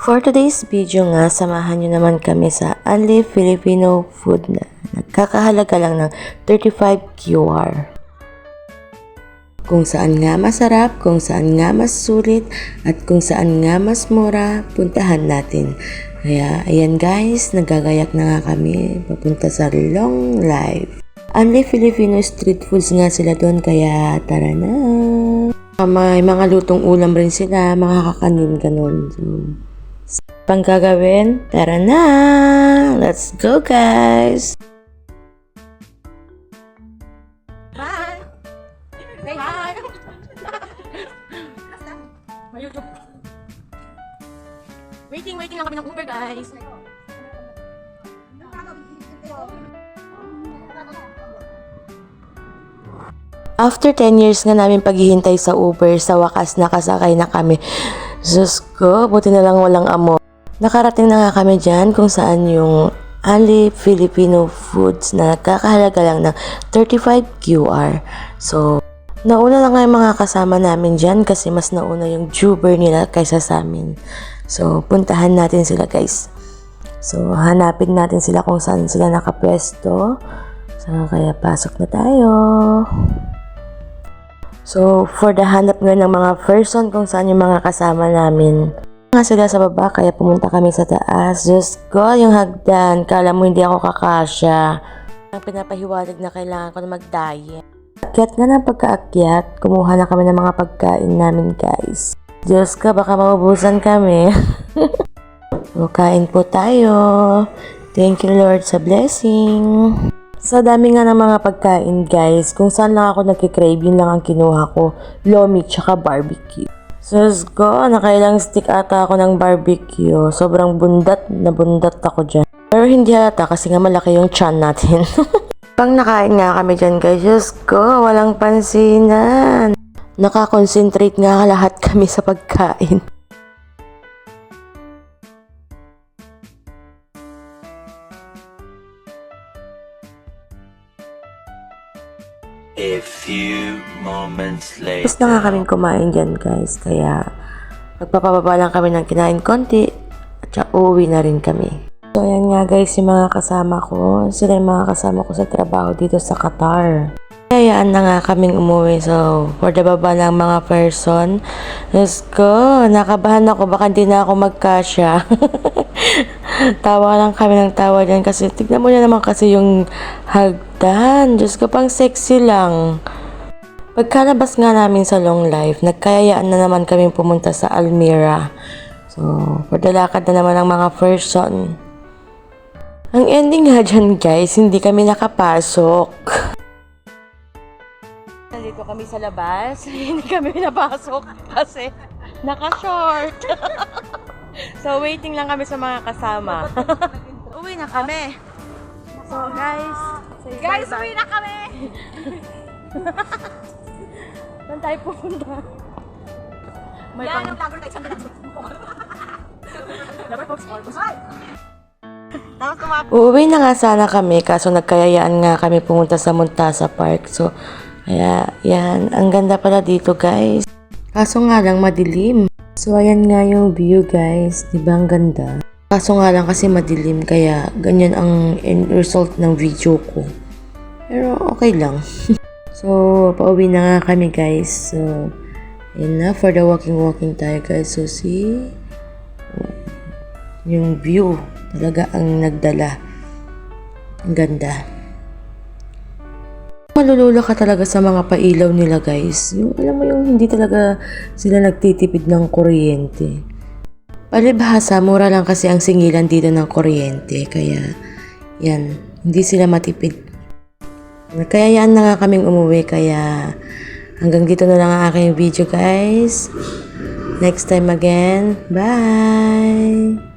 For today's video nga, samahan nyo naman kami sa Only Filipino Food na nagkakahalaga lang ng 35 QR. Kung saan nga masarap, kung saan nga mas sulit, at kung saan nga mas mura, puntahan natin. Kaya ayan guys, nagagayak na nga kami papunta sa Long Life. Only Filipino street foods nga sila doon, kaya tara na. May mga lutong ulam rin sila, mga kakanin ganun. So, pang gagawin, tara na! Let's go guys! Hi! Say hi! Waiting lang kami ng Uber, guys. After 10 years nga namin paghihintay sa Uber, sa wakas nakasakay na kami. Diyos ko, buti na lang walang amo. Nakarating na nga kami dyan kung saan yung Only Filipino Foods na kakahalaga lang ng 35 QR. So, nauna lang nga yung mga kasama namin dyan kasi mas nauna yung Uber nila kaysa sa amin. So, puntahan natin sila guys. So, hanapin natin sila kung saan sila nakapwesto. So, kaya pasok na tayo. So, for the hanap nga ng mga person kung saan yung mga kasama namin. Nga sila sa baba, kaya pumunta kami sa taas. Diyos ko, yung hagdan. Kala mo hindi ako kakasya. Ang pinapahiwalag na kailangan ko na mag-diet. Akyat nga ng pagkaakyat, kumuha na kami ng mga pagkain namin guys. Diyos ko, baka maubusan kami. So, kain po tayo. Thank you Lord sa blessing. Sa dami nga ng mga pagkain guys, kung saan lang ako nagkikrave, yun lang ang kinuha ko. Lomi tsaka barbecue. Sus ko, nakailang stick ata ako ng barbecue. Sobrang bundat na bundat ako dyan. Pero hindi halata kasi nga malaki yung tiyan natin. Pang nakain nga kami dyan guys, sus ko, walang pansinan. Nakakonsentrate nga lahat kami sa pagkain. A few moments later. Tapos na nga kaming kumain dyan guys, kaya magpapababa lang kami ng kinain konti at saka uuwi na rin kami. So ayan nga guys yung mga kasama ko, sila yung mga kasama ko sa trabaho dito sa Qatar. Kayaan na nga kaming umuwi, so for the baba ng mga person, let's go, nakabahan ako, baka hindi na ako magkasya. Tawa lang kami ng tawa dyan kasi tignan mo na naman kasi yung hagdan. Diyos ko, pang sexy lang. Pagkalabas nga namin sa Long Life, nagkayaan na naman kami pumunta sa Almira. So, padalakad na naman ang mga person. Ang ending nga dyan guys, hindi kami nakapasok. Nandito kami sa labas, hindi kami napasok kasi naka-short. So, waiting lang kami sa mga kasama. Uwi na kami. So, guys. Guys, uwi na kami! Saan tayo pupunta? May Yan ang vlogger tayo sa mga. Never post almost. Tapos kumapit. Uuwi na nga sana kami, kaso nagkayayaan nga kami pumunta sa Montasa Park. So, kaya, yan. Ang ganda pala dito, guys. Kaso nga lang, madilim. So, ayan nga yung view, guys. Diba ang ganda? Kaso nga lang kasi madilim, kaya ganyan ang end result ng video ko. Pero, okay lang. So, pauwi na nga kami, guys. So, ayan na. For the walking tayo, guys. So, see? Yung view. Talaga ang nagdala. Ang ganda. Malulula ka talaga sa mga pailaw nila guys. Yung alam mo yung hindi talaga sila nagtitipid ng kuryente. Palibhasa, mura lang kasi ang singilan dito ng kuryente. Kaya yan, hindi sila matipid. Kaya yan na nga kaming umuwi. Kaya hanggang dito na lang ang aking video guys. Next time again. Bye!